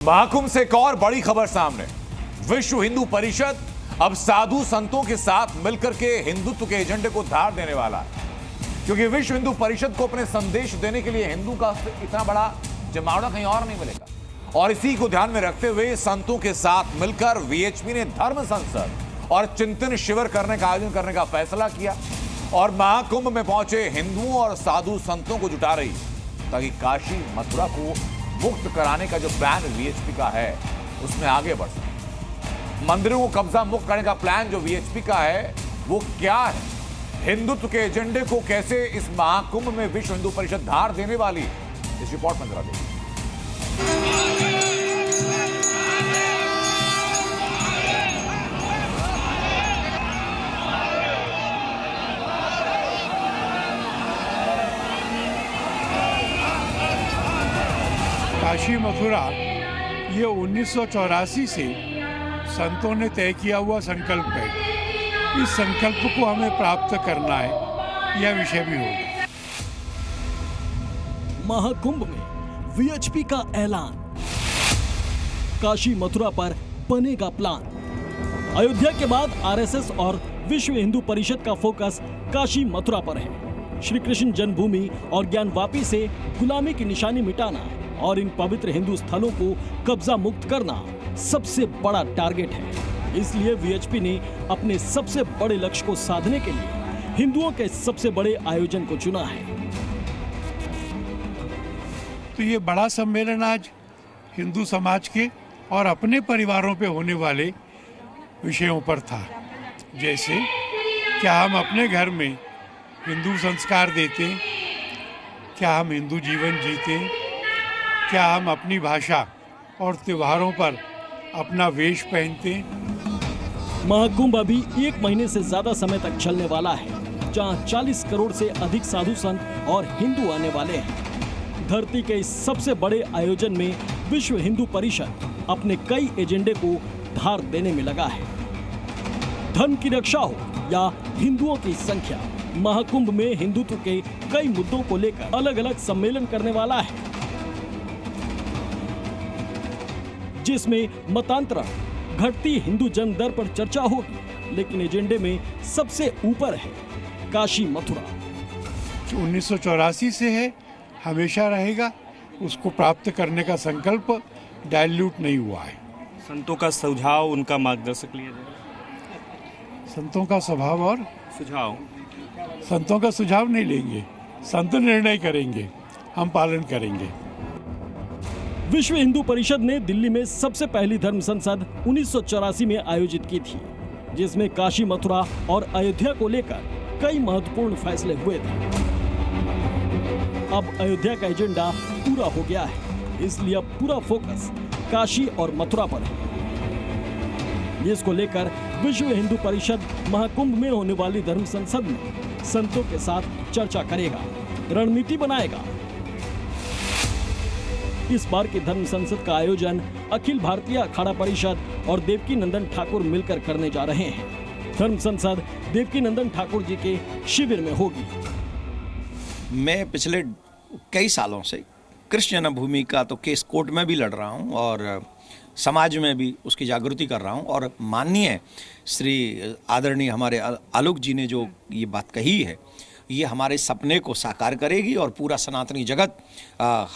महाकुंभ से एक और बड़ी खबर सामने। विश्व हिंदू परिषद अब साधु संतों के साथ मिलकर के हिंदुत्व के एजेंडे को धार देने वाला है, क्योंकि विश्व हिंदू परिषद को अपने संदेश देने के लिए हिंदू का इतना बड़ा जमावड़ा कहीं और नहीं मिलेगा। और इसी को ध्यान में रखते हुए संतों के साथ मिलकर वीएचपी ने धर्म संसद और चिंतन शिविर करने का आयोजन करने का फैसला किया और महाकुंभ में पहुंचे हिंदुओं और साधु संतों को जुटा रही, ताकि काशी मथुरा को मुक्त कराने का जो प्लान वीएचपी का है उसमें आगे बढ़ सके। मंदिरों को कब्जा मुक्त करने का प्लान जो वीएचपी का है वो क्या है, हिंदुत्व के एजेंडे को कैसे इस महाकुंभ में विश्व हिंदू परिषद धार देने वाली, इस रिपोर्ट में जरा देखिए। काशी मथुरा ये 1984 से संतों ने तय किया हुआ संकल्प है। इस संकल्प को हमें प्राप्त करना है, यह विषय भी होगा। महाकुंभ में वीएचपी का ऐलान, काशी मथुरा पर बनेगा प्लान। अयोध्या के बाद आरएसएस और विश्व हिंदू परिषद का फोकस काशी मथुरा पर है। श्री कृष्ण जन्मभूमि और ज्ञानवापी से गुलामी की निशानी मिटाना और इन पवित्र हिंदू स्थलों को कब्जा मुक्त करना सबसे बड़ा टारगेट है। इसलिए वीएचपी ने अपने सबसे बड़े लक्ष्य को साधने के लिए हिंदुओं के सबसे बड़े आयोजन को चुना है। तो ये बड़ा सम्मेलन आज हिंदू समाज के और अपने परिवारों पे होने वाले विषयों पर था। जैसे क्या हम अपने घर में हिंदू संस्कार देते, क्या हम हिंदू जीवन जीते, क्या हम अपनी भाषा और त्योहारों पर अपना वेश पहनते। महाकुंभ अभी 1 महीने से ज्यादा समय तक चलने वाला है, जहां 40 करोड़ से अधिक साधु संत और हिंदू आने वाले हैं। धरती के इस सबसे बड़े आयोजन में विश्व हिंदू परिषद अपने कई एजेंडे को धार देने में लगा है। धर्म की रक्षा हो या हिंदुओं की संख्या, महाकुंभ में हिंदुत्व के कई मुद्दों को लेकर अलग अलग सम्मेलन करने वाला है, जिसमें मतांतरण, घटती हिंदू जन्म दर पर चर्चा होगी, लेकिन एजेंडे में सबसे ऊपर है काशी मथुरा। 1984 से है, हमेशा रहेगा। उसको प्राप्त करने का संकल्प डाइल्यूट नहीं हुआ है। संतों का सुझाव, उनका मार्गदर्शक लिया जाए। संतों का स्वभाव और सुझाव, संतों का सुझाव नहीं लेंगे, संत निर्णय करेंगे, हम पालन करेंगे। विश्व हिंदू परिषद ने दिल्ली में सबसे पहली धर्म संसद 1984 में आयोजित की थी, जिसमें काशी मथुरा और अयोध्या को लेकर कई महत्वपूर्ण फैसले हुए थे। अब अयोध्या का एजेंडा पूरा हो गया है, इसलिए अब पूरा फोकस काशी और मथुरा पर है, जिसको लेकर विश्व हिंदू परिषद महाकुंभ में होने वाली धर्म संसद में संतों के साथ चर्चा करेगा, रणनीति बनाएगा। इस बार की धर्म संसद का आयोजन अखिल भारतीय अखाड़ा परिषद और देवकी नंदन ठाकुर मिलकर करने जा रहे हैं। धर्म संसद देवकी नंदन ठाकुर जी के शिविर में होगी। मैं पिछले कई सालों से कृष्ण जन्मभूमि का तो केस कोर्ट में भी लड़ रहा हूं और समाज में भी उसकी जागृति कर रहा हूं, और माननीय श्री आदरणीय हमारे आलोक जी ने जो ये बात कही है, ये हमारे सपने को साकार करेगी और पूरा सनातनी जगत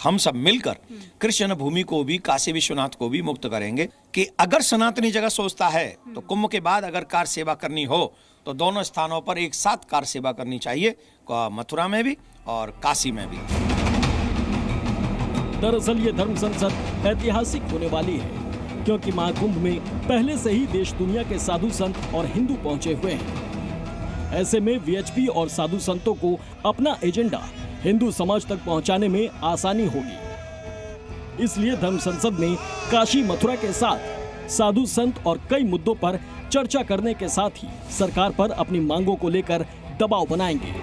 हम सब मिलकर कृष्ण जन्मभूमि को भी, काशी विश्वनाथ को भी मुक्त करेंगे। कि अगर सनातनी जगत सोचता है तो कुंभ के बाद अगर कार सेवा करनी हो तो दोनों स्थानों पर एक साथ कार सेवा करनी चाहिए, मथुरा में भी और काशी में भी। दरअसल ये धर्म संसद ऐतिहासिक होने वाली है, क्योंकि महाकुंभ में पहले से ही देश दुनिया के साधु संत और हिंदू पहुंचे हुए हैं। ऐसे में वीएचपी और साधु संतों को अपना एजेंडा हिंदू समाज तक पहुंचाने में आसानी होगी। इसलिए धर्म संसद में काशी मथुरा के साथ साधु संत और कई मुद्दों पर चर्चा करने के साथ ही सरकार पर अपनी मांगों को लेकर दबाव बनाएंगे।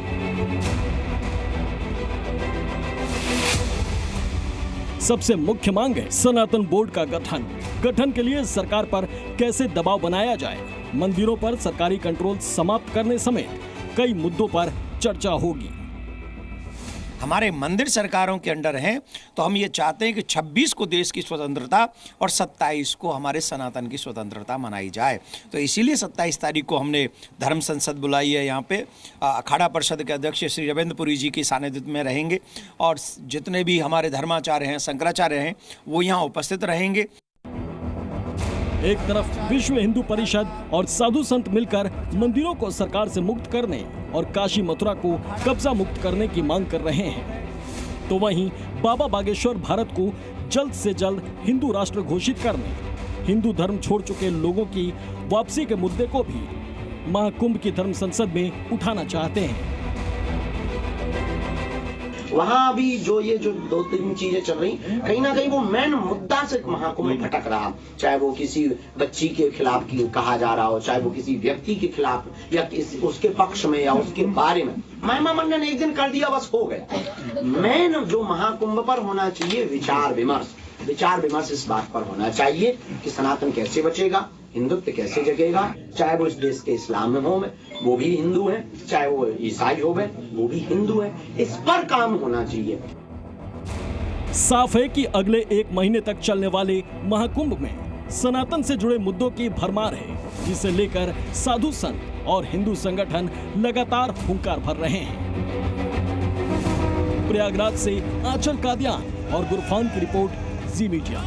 सबसे मुख्य मांग है सनातन बोर्ड का गठन के लिए सरकार पर कैसे दबाव बनाया जाए। मंदिरों पर सरकारी कंट्रोल समाप्त करने समेत कई मुद्दों पर चर्चा होगी। हमारे मंदिर सरकारों के अंडर हैं, तो हम ये चाहते हैं कि 26 को देश की स्वतंत्रता और 27 को हमारे सनातन की स्वतंत्रता मनाई जाए। तो इसीलिए 27 तारीख को हमने धर्म संसद बुलाई है। यहाँ पे अखाड़ा परिषद के अध्यक्ष श्री रविंद्रपुरी जी की सानिध्य में रहेंगे और जितने भी हमारे धर्माचार्य हैं, शंकराचार्य हैं, वो यहाँ उपस्थित रहेंगे। एक तरफ विश्व हिंदू परिषद और साधु संत मिलकर मंदिरों को सरकार से मुक्त करने और काशी मथुरा को कब्जा मुक्त करने की मांग कर रहे हैं, तो वहीं बाबा बागेश्वर भारत को जल्द से जल्द हिंदू राष्ट्र घोषित करने, हिंदू धर्म छोड़ चुके लोगों की वापसी के मुद्दे को भी महाकुंभ की धर्म संसद में उठाना चाहते हैं। वहाँ अभी जो ये जो 2-3 चीजें चल रही, कहीं ना कहीं वो मेन मुद्दा से महाकुंभ भटक रहा, चाहे वो किसी बच्ची के खिलाफ कहा जा रहा हो, चाहे वो किसी व्यक्ति के खिलाफ या उसके पक्ष में या उसके बारे में। महिमा मंडन ने एक दिन कर दिया, बस हो गया। मेन जो महाकुंभ पर होना चाहिए विचार विमर्श इस बात पर होना चाहिए कि सनातन कैसे बचेगा, हिंदुत्व कैसे जगेगा, चाहे वो इस देश के इस्लाम में हो वो भी हिंदू है, चाहे वो ईसाई हो वो भी हिंदू है, इस पर काम होना चाहिए। साफ है कि अगले 1 महीने तक चलने वाले महाकुंभ में सनातन से जुड़े मुद्दों की भरमार है, जिसे लेकर साधु संत और हिंदू संगठन लगातार हुंकार भर रहे हैं। प्रयागराज से आंचल कादियान और गुरफान की रिपोर्ट, जी मीडिया।